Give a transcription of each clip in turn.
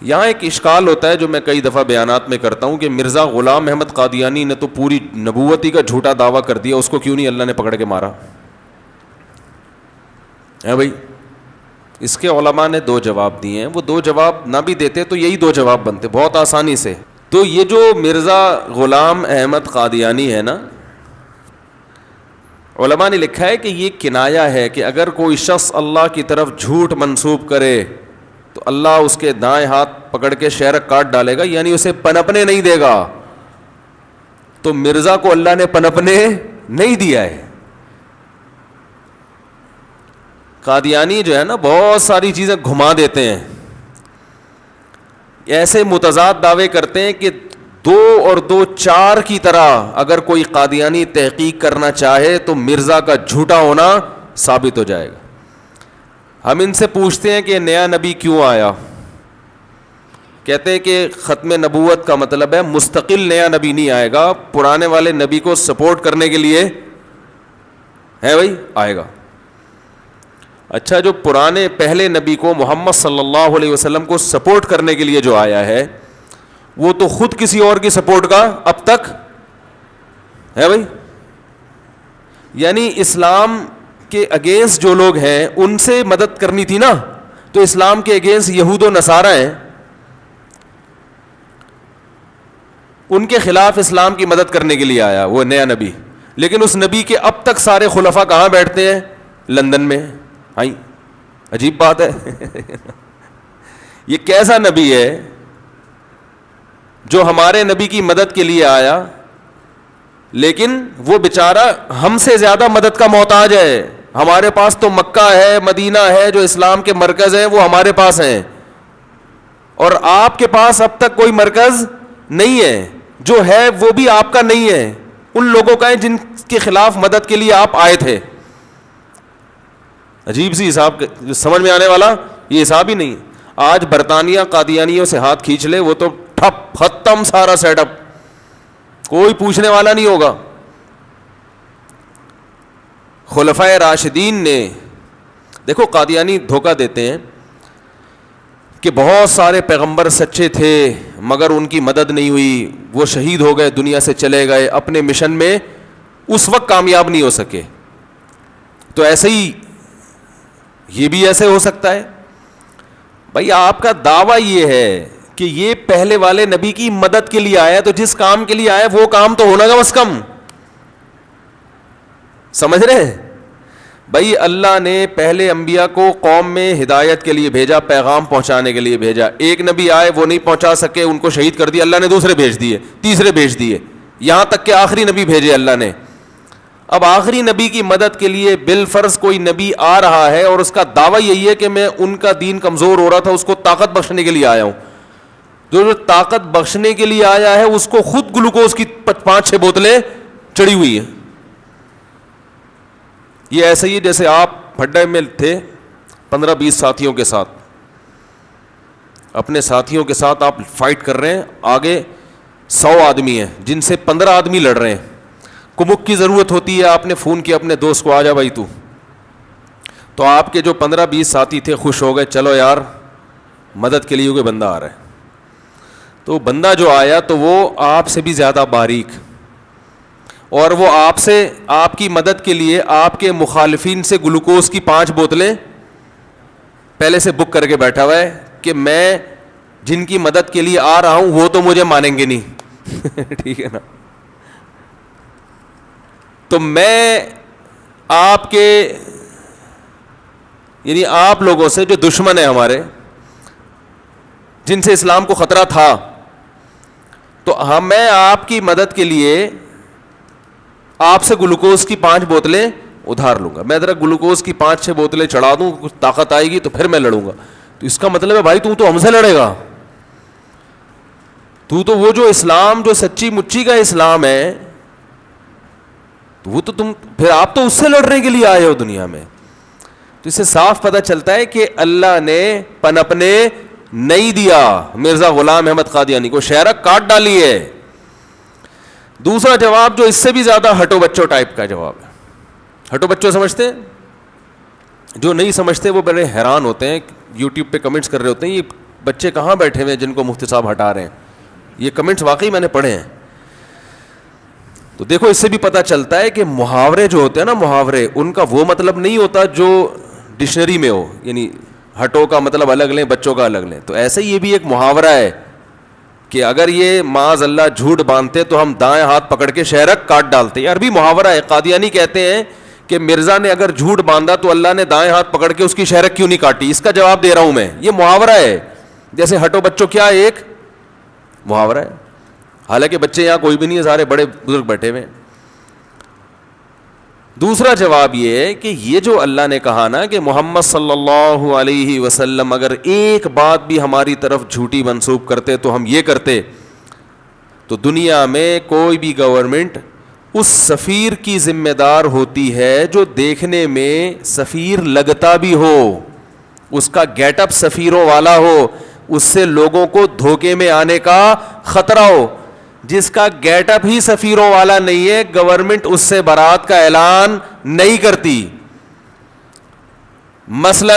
یہاں ایک اشکال ہوتا ہے جو میں کئی دفعہ بیانات میں کرتا ہوں کہ مرزا غلام احمد قادیانی نے تو پوری نبوتی کا جھوٹا دعویٰ کر دیا, اس کو کیوں نہیں اللہ نے پکڑ کے مارا ہے بھائی؟ اس کے علماء نے دو جواب دیے ہیں, وہ دو جواب نہ بھی دیتے تو یہی دو جواب بنتے بہت آسانی سے. تو یہ جو مرزا غلام احمد قادیانی ہے نا, علماء نے لکھا ہے کہ یہ کنایا ہے کہ اگر کوئی شخص اللہ کی طرف جھوٹ منسوب کرے تو اللہ اس کے دائیں ہاتھ پکڑ کے شہرک کاٹ ڈالے گا, یعنی اسے پنپنے نہیں دے گا. تو مرزا کو اللہ نے پنپنے نہیں دیا ہے. قادیانی جو ہے نا بہت ساری چیزیں گھما دیتے ہیں, ایسے متضاد دعوے کرتے ہیں کہ 2 اور 2 4 کی طرح اگر کوئی قادیانی تحقیق کرنا چاہے تو مرزا کا جھوٹا ہونا ثابت ہو جائے گا. ہم ان سے پوچھتے ہیں کہ نیا نبی کیوں آیا؟ کہتے ہیں کہ ختم نبوت کا مطلب ہے مستقل نیا نبی نہیں آئے گا, پرانے والے نبی کو سپورٹ کرنے کے لیے ہے بھائی آئے گا. اچھا, جو پرانے پہلے نبی کو محمد صلی اللہ علیہ وسلم کو سپورٹ کرنے کے لیے جو آیا ہے وہ تو خود کسی اور کی سپورٹ کا اب تک ہے بھائی. یعنی اسلام کے اگینسٹ جو لوگ ہیں ان سے مدد کرنی تھی نا, تو اسلام کے اگینسٹ یہود و نصارہ ہیں, ان کے خلاف اسلام کی مدد کرنے کے لیے آیا وہ نیا نبی. لیکن اس نبی کے اب تک سارے خلفاء کہاں بیٹھتے ہیں؟ لندن میں. عجیب بات ہے. یہ کیسا نبی ہے جو ہمارے نبی کی مدد کے لیے آیا لیکن وہ بیچارہ ہم سے زیادہ مدد کا محتاج ہے. ہمارے پاس تو مکہ ہے, مدینہ ہے جو اسلام کے مرکز ہیں وہ ہمارے پاس ہیں, اور آپ کے پاس اب تک کوئی مرکز نہیں ہے, جو ہے وہ بھی آپ کا نہیں ہے, ان لوگوں کا ہے جن کے خلاف مدد کے لیے آپ آئے تھے. عجیب سی حساب, سمجھ میں آنے والا یہ حساب ہی نہیں. آج برطانیہ قادیانیوں سے ہاتھ کھینچ لے وہ تو ٹھپ ختم سارا سیٹ اپ, کوئی پوچھنے والا نہیں ہوگا. خلفائے راشدین نے دیکھو, قادیانی دھوکہ دیتے ہیں کہ بہت سارے پیغمبر سچے تھے مگر ان کی مدد نہیں ہوئی, وہ شہید ہو گئے, دنیا سے چلے گئے, اپنے مشن میں اس وقت کامیاب نہیں ہو سکے. تو ایسے ہی یہ بھی ایسے ہو سکتا ہے. بھائی آپ کا دعویٰ یہ ہے کہ یہ پہلے والے نبی کی مدد کے لیے آیا, تو جس کام کے لیے آیا وہ کام تو ہونا کم از کم, سمجھ رہے ہیں بھائی؟ اللہ نے پہلے انبیاء کو قوم میں ہدایت کے لیے بھیجا, پیغام پہنچانے کے لیے بھیجا. ایک نبی آئے وہ نہیں پہنچا سکے, ان کو شہید کر دیا, اللہ نے دوسرے بھیج دیے, تیسرے بھیج دیے, یہاں تک کہ آخری نبی بھیجے اللہ نے. اب آخری نبی کی مدد کے لیے بالفرض کوئی نبی آ رہا ہے اور اس کا دعویٰ یہی ہے کہ میں ان کا دین کمزور ہو رہا تھا اس کو طاقت بخشنے کے لیے آیا ہوں. جو طاقت بخشنے کے لیے آیا ہے اس کو خود گلوکوز کی 5-6 بوتلیں چڑھی ہوئی ہیں. یہ ایسے ہی جیسے آپ پھڈے میں تھے 15-20 ساتھیوں کے ساتھ, اپنے ساتھیوں کے ساتھ آپ فائٹ کر رہے ہیں, آگے 100 آدمی ہیں جن سے 15 آدمی لڑ رہے ہیں. کمک کی ضرورت ہوتی ہے, آپ نے فون کیا اپنے دوست کو, آ جا بھائی تو آپ کے جو 15-20 ساتھی تھے خوش ہو گئے, چلو یار مدد کے لیے کوئی بندہ آ رہا ہے. تو بندہ جو آیا تو وہ آپ سے بھی زیادہ باریک, اور وہ آپ کی مدد کے لیے آپ کے مخالفین سے گلوکوز کی 5 بوتلیں پہلے سے بک کر کے بیٹھا ہوا ہے کہ میں جن کی مدد کے لیے آ رہا ہوں وہ تو مجھے مانیں گے نہیں. ٹھیک ہے نا؟ تو میں آپ کے یعنی آپ لوگوں سے جو دشمن ہیں ہمارے, جن سے اسلام کو خطرہ تھا, تو میں آپ کی مدد کے لیے آپ سے گلوکوز کی 5 بوتلیں ادھار لوں گا. میں ذرا گلوکوز کی 5-6 بوتلیں چڑھا دوں, کچھ طاقت آئے گی تو پھر میں لڑوں گا. تو اس کا مطلب ہے بھائی تو ہم سے لڑے گا, تو وہ جو اسلام جو سچی مچی کا اسلام ہے تو وہ تو تم پھر آپ تو اس سے لڑنے کے لیے آئے ہو دنیا میں. تو اس سے صاف پتہ چلتا ہے کہ اللہ نے پنپنے نہیں دیا مرزا غلام احمد قادیانی کو, شہرک کاٹ ڈالی ہے. دوسرا جواب جو اس سے بھی زیادہ ہٹو بچوں ٹائپ کا جواب ہے. ہٹو بچوں سمجھتے ہیں؟ جو نہیں سمجھتے وہ بڑے حیران ہوتے ہیں, یوٹیوب پہ کمنٹس کر رہے ہوتے ہیں یہ بچے کہاں بیٹھے ہوئے جن کو مفتی صاحب ہٹا رہے ہیں؟ یہ کمنٹس واقعی میں نے پڑھے ہیں. تو دیکھو اس سے بھی پتہ چلتا ہے کہ محاورے جو ہوتے ہیں نا, محاورے, ان کا وہ مطلب نہیں ہوتا جو ڈکشنری میں ہو, یعنی ہٹو کا مطلب الگ لیں, بچوں کا الگ لیں. تو ایسے یہ بھی ایک محاورہ ہے کہ اگر یہ معاذ اللہ جھوٹ باندھتے تو ہم دائیں ہاتھ پکڑ کے شہرک کاٹ ڈالتے. یہ عربی محاورہ ہے. قادیانی کہتے ہیں کہ مرزا نے اگر جھوٹ باندھا تو اللہ نے دائیں ہاتھ پکڑ کے اس کی شہرک کیوں نہیں کاٹی. اس کا جواب دے رہا ہوں میں, یہ محاورہ ہے. جیسے ہٹو بچوں کیا ایک محاورہ ہے, حالانکہ بچے یہاں کوئی بھی نہیں ہے, سارے بڑے بزرگ بیٹھے ہوئے ہیں. دوسرا جواب یہ ہے کہ یہ جو اللہ نے کہا نا کہ محمد صلی اللہ علیہ وسلم اگر ایک بات بھی ہماری طرف جھوٹی منسوب کرتے تو ہم یہ کرتے, تو دنیا میں کوئی بھی گورنمنٹ اس سفیر کی ذمہ دار ہوتی ہے جو دیکھنے میں سفیر لگتا بھی ہو, اس کا گیٹ اپ سفیروں والا ہو, اس سے لوگوں کو دھوکے میں آنے کا خطرہ ہو. جس کا گیٹ اپ ہی سفیروں والا نہیں ہے, گورنمنٹ اس سے برات کا اعلان نہیں کرتی. مثلا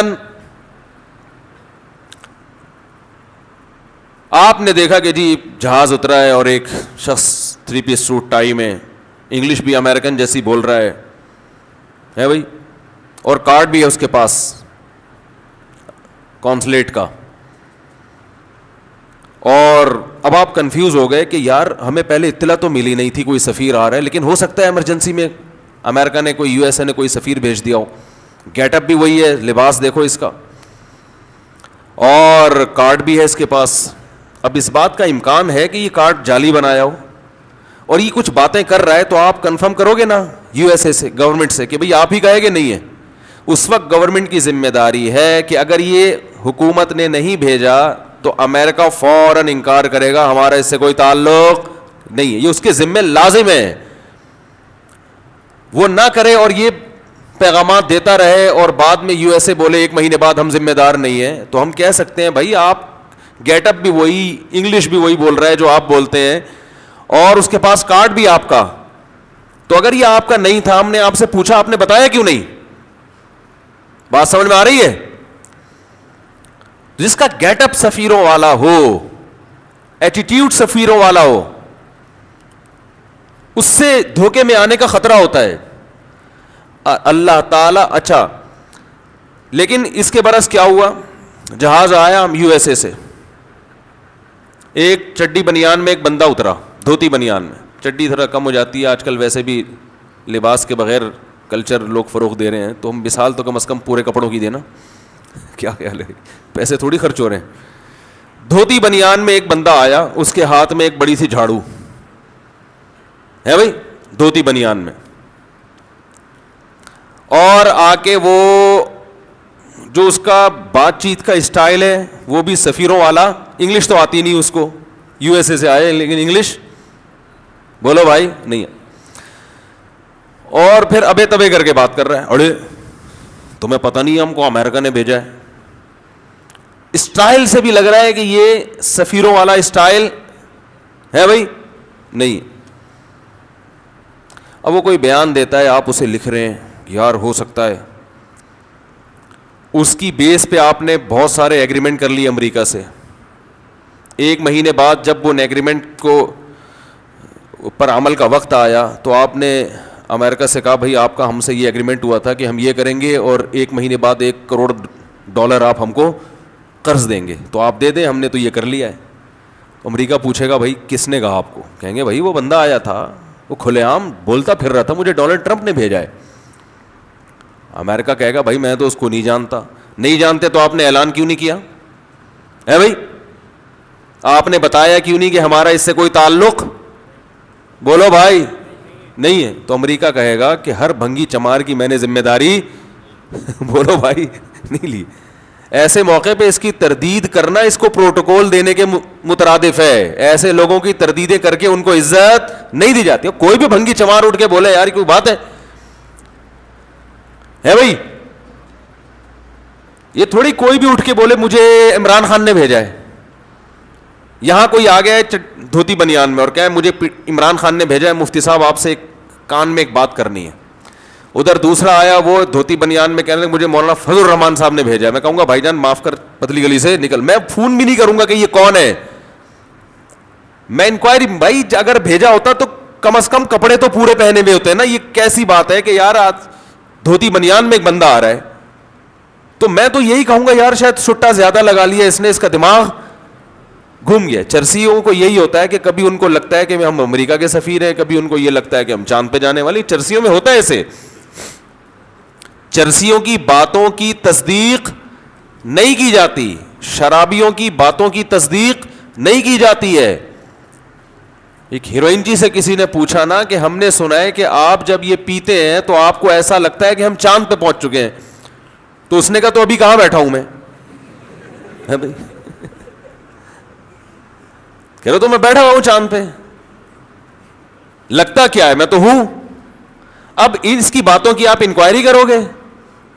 آپ نے دیکھا کہ جی جہاز اترا ہے اور ایک شخص 3 پیس سوٹ ٹائی میں, انگلش بھی امریکن جیسی بول رہا ہے بھائی, اور کارڈ بھی ہے اس کے پاس کونسلیٹ کا. اور اب آپ کنفیوز ہو گئے کہ یار ہمیں پہلے اطلاع تو ملی نہیں تھی کوئی سفیر آ رہا ہے, لیکن ہو سکتا ہے ایمرجنسی میں امریکہ نے, کوئی USA نے کوئی سفیر بھیج دیا ہو. گیٹ اپ بھی وہی ہے, لباس دیکھو اس کا, اور کارڈ بھی ہے اس کے پاس. اب اس بات کا امکان ہے کہ یہ کارڈ جعلی بنایا ہو اور یہ کچھ باتیں کر رہا ہے, تو آپ کنفرم کرو گے نا USA سے, گورنمنٹ سے, کہ بھئی آپ ہی کہے گے نہیں ہے. اس وقت گورنمنٹ کی ذمہ داری ہے کہ اگر یہ حکومت نے نہیں بھیجا تو امریکہ فوراً انکار کرے گا, ہمارا اس سے کوئی تعلق نہیں ہے. یہ اس کے ذمہ لازم ہے, وہ نہ کرے اور یہ پیغامات دیتا رہے اور بعد میں USA بولے 1 مہینے بعد ہم ذمہ دار نہیں ہیں. تو ہم کہہ سکتے ہیں بھائی آپ گیٹ اپ بھی وہی, انگلش بھی وہی بول رہا ہے جو آپ بولتے ہیں, اور اس کے پاس کارڈ بھی آپ کا. تو اگر یہ آپ کا نہیں تھا, ہم نے آپ سے پوچھا, آپ نے بتایا کیوں نہیں؟ بات سمجھ میں آ رہی ہے؟ جس کا گیٹ اپ سفیروں والا ہو, ایٹیٹیوڈ سفیروں والا ہو, اس سے دھوکے میں آنے کا خطرہ ہوتا ہے. اللہ تعالیٰ, اچھا لیکن اس کے برعکس کیا ہوا؟ جہاز آیا ہم USA سے, ایک چڈی بنیان میں ایک بندہ اترا, دھوتی بنیان میں. چڈی تھوڑا کم ہو جاتی ہے آج کل, ویسے بھی لباس کے بغیر کلچر لوگ فروغ دے رہے ہیں, تو ہم مثال تو کم از کم پورے کپڑوں کی دینا. کیا خیال ہے, پیسے تھوڑی خرچ ہو رہے ہیں. دھوتی بنیان میں ایک بندہ آیا, اس کے ہاتھ میں ایک بڑی سی جھاڑو ہے بھائی, دھوتی بنیان میں, اور آ کے وہ جو اس کا بات چیت کا اسٹائل ہے وہ بھی سفیروں والا. انگلش تو آتی نہیں اس کو, USA سے آئے لیکن انگلش بولو بھائی نہیں ہے. اور پھر ابے تبے کر کے بات کر رہا ہے, اڑے تمہیں پتہ نہیں ہم کو امریکہ نے بھیجا ہے. اسٹائل سے بھی لگ رہا ہے کہ یہ سفیروں والا اسٹائل ہے بھائی, نہیں. اب وہ کوئی بیان دیتا ہے, آپ اسے لکھ رہے ہیں, یار ہو سکتا ہے, اس کی بیس پہ آپ نے بہت سارے ایگریمنٹ کر لی امریکہ سے. 1 مہینے بعد جب وہ ایگریمنٹ کو پر عمل کا وقت آیا تو آپ نے امریکہ سے کہا بھائی آپ کا ہم سے یہ ایگریمنٹ ہوا تھا کہ ہم یہ کریں گے, اور 1 مہینے بعد $1 کروڑ آپ ہم کو قرض دیں گے, تو آپ دے دیں, ہم نے تو یہ کر لیا ہے. امریکہ پوچھے گا بھائی کس نے کہا آپ کو؟ کہیں گے بھائی وہ بندہ آیا تھا, وہ کھلے عام بولتا پھر رہا تھا, مجھے ڈونلڈ ٹرمپ نے بھیجا ہے. امریکہ کہے گا بھائی میں تو اس کو نہیں جانتا. نہیں جانتے تو آپ نے اعلان کیوں نہیں کیا ہے بھائی؟ آپ نے بتایا کیوں نہیں کہ ہمارا اس سے کوئی تعلق, بولو بھائی, نہیں ہے. تو امریکہ کہے گا کہ ہر بھنگی چمار کی میں نے ذمہ داری بولو بھائی نہیں لی. ایسے موقع پہ اس کی تردید کرنا اس کو پروٹوکول دینے کے مترادف ہے. ایسے لوگوں کی تردیدیں کر کے ان کو عزت نہیں دی جاتی. کوئی بھی بھنگی چمار اٹھ کے بولے یار کوئی بات ہے بھائی, یہ تھوڑی کوئی بھی اٹھ کے بولے مجھے عمران خان نے بھیجا ہے. یہاں کوئی آ گیا ہے دھوتی بنیان میں اور کہے مجھے عمران خان نے بھیجا ہے, مفتی صاحب آپ سے کان میں ایک بات کرنی ہے. ادھر دوسرا آیا, وہ دھوتی بنیان میں کہنے لگا مجھے مولانا فضل الرحمان صاحب نے بھیجا ہے. میں کہوں گا بھائی جان معاف کر, پتلی گلی سے نکل. میں فون بھی نہیں کروں گا کہ یہ کون ہے, میں انکوائری, بھائی اگر بھیجا ہوتا تو کم از کم کپڑے تو پورے پہنے ہوئے ہوتے ہیں نا. یہ کیسی بات ہے کہ یار آج دھوتی بنیان میں ایک بندہ آ رہا ہے, تو میں تو یہی کہوں گا یار شاید سٹا زیادہ لگا لیا اس نے, اس کا دماغ گھوم گیا. چرسیوں کو یہی ہوتا ہے کہ کبھی ان کو لگتا ہے کہ ہم امریکہ کے سفیر ہیں, کبھی ان کو یہ لگتا ہے کہ ہم چاند پہ جانے والی. چرسیوں میں ہوتا ہے ایسے. چرسیوں کی باتوں کی تصدیق نہیں کی جاتی, شرابیوں کی باتوں کی تصدیق نہیں کی جاتی ہے. ایک ہیروئن جی سے کسی نے پوچھا نا کہ ہم نے سنا ہے کہ آپ جب یہ پیتے ہیں تو آپ کو ایسا لگتا ہے کہ ہم چاند پہ پہنچ چکے ہیں. تو اس نے کہا تو ابھی کہاں بیٹھا ہوں میں, کہہ رہا تو میں بیٹھا ہوا ہوں چاند پہ, لگتا کیا ہے میں تو ہوں. اب اس کی باتوں کی آپ انکوائری کرو گے,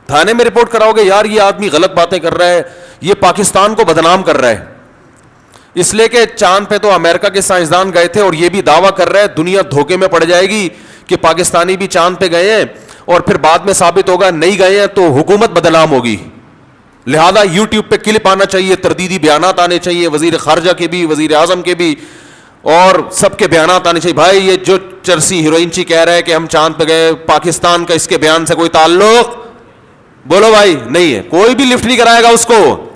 تھانے میں رپورٹ کراؤ گے, یار یہ آدمی غلط باتیں کر رہا ہے, یہ پاکستان کو بدنام کر رہا ہے. اس لیے کہ چاند پہ تو امریکہ کے سائنسدان گئے تھے اور یہ بھی دعویٰ کر رہے ہیں, دنیا دھوکے میں پڑ جائے گی کہ پاکستانی بھی چاند پہ گئے ہیں, اور پھر بعد میں ثابت ہوگا نہیں گئے ہیں تو حکومت بدنام ہوگی. لہذا یوٹیوب پہ کلپ آنا چاہیے, تردیدی بیانات آنے چاہیے, وزیر خارجہ کے بھی, وزیر اعظم کے بھی, اور سب کے بیانات آنے چاہیے. بھائی یہ جو چرسی ہیروئن چی کہہ رہا ہے کہ ہم چاند پہ گئے, پاکستان کا اس کے بیان سے کوئی تعلق, بولو بھائی نہیں ہے, کوئی بھی لفٹ نہیں کرائے گا اس کو.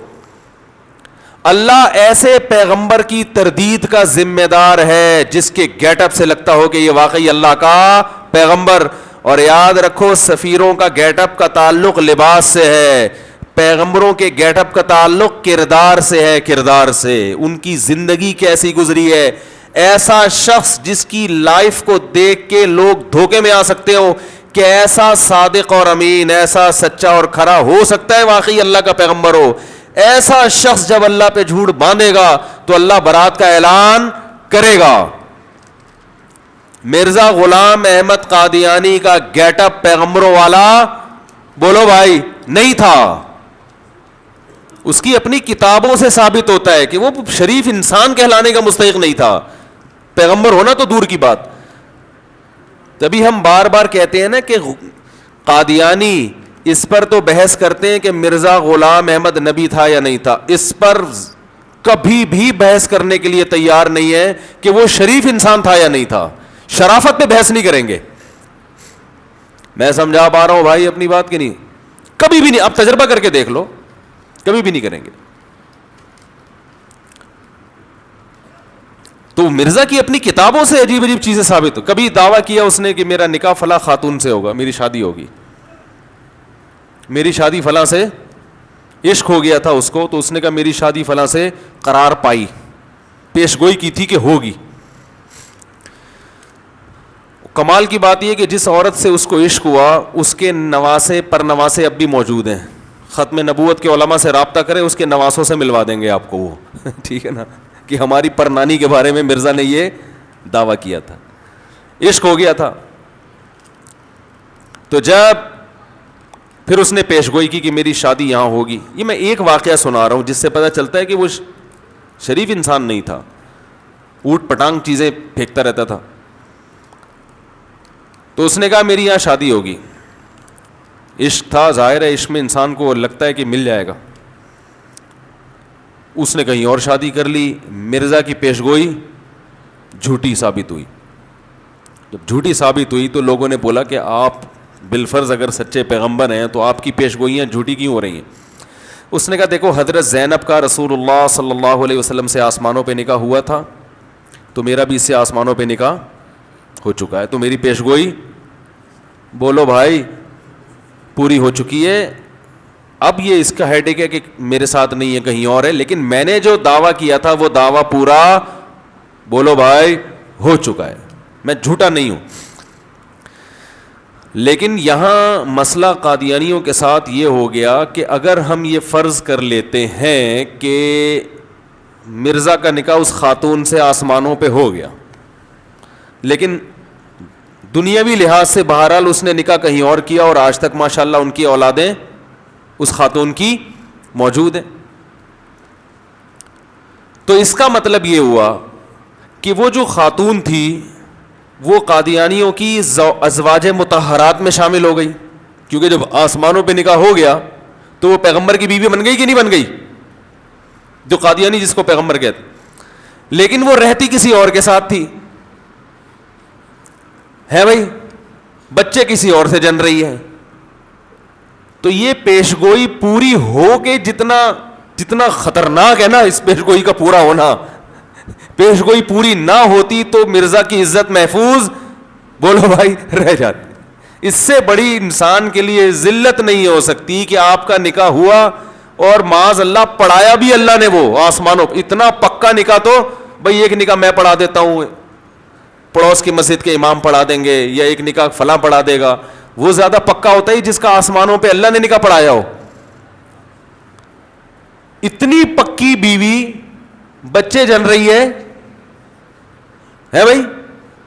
اللہ ایسے پیغمبر کی تردید کا ذمہ دار ہے جس کے گیٹ اپ سے لگتا ہو کہ یہ واقعی اللہ کا پیغمبر. اور یاد رکھو سفیروں کا گیٹ اپ کا تعلق لباس سے ہے, پیغمبروں کے گیٹ اپ کا تعلق کردار سے ہے, کردار سے. ان کی زندگی کیسی گزری ہے. ایسا شخص جس کی لائف کو دیکھ کے لوگ دھوکے میں آ سکتے ہو کہ ایسا صادق اور امین, ایسا سچا اور کھرا ہو سکتا ہے واقعی اللہ کا پیغمبر ہو. ایسا شخص جب اللہ پہ جھوٹ باندھے گا تو اللہ برات کا اعلان کرے گا. مرزا غلام احمد قادیانی کا گیٹ اپ پیغمبروں والا بولو بھائی نہیں تھا. اس کی اپنی کتابوں سے ثابت ہوتا ہے کہ وہ شریف انسان کہلانے کا مستحق نہیں تھا, پیغمبر ہونا تو دور کی بات. تبھی ہم بار بار کہتے ہیں نا کہ قادیانی, اس پر تو بحث کرتے ہیں کہ مرزا غلام احمد نبی تھا یا نہیں تھا, اس پر کبھی بھی بحث کرنے کے لیے تیار نہیں ہے کہ وہ شریف انسان تھا یا نہیں تھا. شرافت پہ بحث نہیں کریں گے. میں سمجھا پا رہا ہوں بھائی اپنی بات کی نہیں, کبھی بھی نہیں. آپ تجربہ کر کے دیکھ لو, کبھی بھی نہیں کریں گے. تو مرزا کی اپنی کتابوں سے عجیب عجیب چیزیں ثابت ہو. کبھی دعویٰ کیا اس نے کہ میرا نکاح فلاں خاتون سے ہوگا, میری شادی ہوگی, میری شادی فلاں سے, عشق ہو گیا تھا اس کو, تو اس نے کہا میری شادی فلاں سے قرار پائی, پیش گوئی کی تھی کہ ہوگی. کمال کی بات یہ کہ جس عورت سے اس کو عشق ہوا اس کے نواسے پر نواسے اب بھی موجود ہیں. ختم نبوت کے علماء سے رابطہ کریں, اس کے نواسوں سے ملوا دیں گے آپ کو وہ ٹھیک ہے نا, کہ ہماری پرنانی کے بارے میں مرزا نے یہ دعویٰ کیا تھا, عشق ہو گیا تھا. تو جب پھر اس نے پیش گوئی کی کہ میری شادی یہاں ہوگی. یہ میں ایک واقعہ سنا رہا ہوں جس سے پتہ چلتا ہے کہ وہ شریف انسان نہیں تھا, اوٹ پٹانگ چیزیں پھینکتا رہتا تھا. تو اس نے کہا میری یہاں شادی ہوگی. عشق تھا, ظاہر ہے عشق میں انسان کو لگتا ہے کہ مل جائے گا. اس نے کہیں اور شادی کر لی. مرزا کی پیش گوئی جھوٹی ثابت ہوئی. جب جھوٹی ثابت ہوئی تو لوگوں نے بولا کہ آپ بالفرض اگر سچے پیغمبر ہیں تو آپ کی پیش گوئیاں جھوٹی کیوں ہو رہی ہیں. اس نے کہا دیکھو حضرت زینب کا رسول اللہ صلی اللہ علیہ وسلم سے آسمانوں پہ نکاح ہوا تھا, تو میرا بھی اس سے آسمانوں پہ نکاح ہو چکا ہے, تو میری پیش گوئی بولو بھائی پوری ہو چکی ہے. اب یہ اس کا ہیڈیک ہے کہ میرے ساتھ نہیں ہے, کہیں اور ہے, لیکن میں نے جو دعویٰ کیا تھا وہ دعویٰ پورا بولو بھائی ہو چکا ہے, میں جھوٹا نہیں ہوں. لیکن یہاں مسئلہ قادیانیوں کے ساتھ یہ ہو گیا کہ اگر ہم یہ فرض کر لیتے ہیں کہ مرزا کا نکاح اس خاتون سے آسمانوں پہ ہو گیا, لیکن دنیاوی لحاظ سے بہرحال اس نے نکاح کہیں اور کیا اور آج تک ماشاءاللہ ان کی اولادیں اس خاتون کی موجود ہیں, تو اس کا مطلب یہ ہوا کہ وہ جو خاتون تھی وہ قادیانیوں کی ازواج مطہرات میں شامل ہو گئی, کیونکہ جب آسمانوں پہ نکاح ہو گیا تو وہ پیغمبر کی بیوی بن گئی کہ نہیں بن گئی, جو قادیانی جس کو پیغمبر کہتے, لیکن وہ رہتی کسی اور کے ساتھ تھی, ہے بھائی, بچے کسی اور سے جن رہی ہے. تو یہ پیشگوئی پوری ہو کے جتنا خطرناک ہے نا اس پیشگوئی کا پورا ہونا, پیشگوئی پوری نہ ہوتی تو مرزا کی عزت محفوظ, بولو بھائی, رہ جاتی. اس سے بڑی انسان کے لیے ذلت نہیں ہو سکتی کہ آپ کا نکاح ہوا اور معاذ اللہ پڑھایا بھی اللہ نے وہ آسمانوں, اتنا پکا نکاح تو بھائی ایک نکاح میں پڑھا دیتا ہوں, پڑوس کی مسجد کے امام پڑھا دیں گے, یا ایک نکاح فلاں پڑھا دے گا, وہ زیادہ پکا ہوتا ہے جس کا آسمانوں پہ اللہ نے نکاح پڑھایا ہو. اتنی پکی بیوی بچے جن رہی ہے بھائی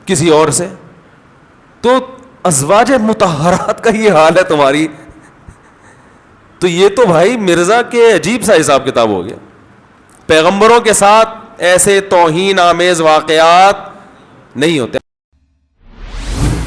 کسی اور سے, تو ازواج مطہرات کا یہ حال ہے تمہاری, تو یہ تو بھائی مرزا کے عجیب سا حساب کتاب ہو گیا. پیغمبروں کے ساتھ ایسے توہین آمیز واقعات نہیں ہوتے.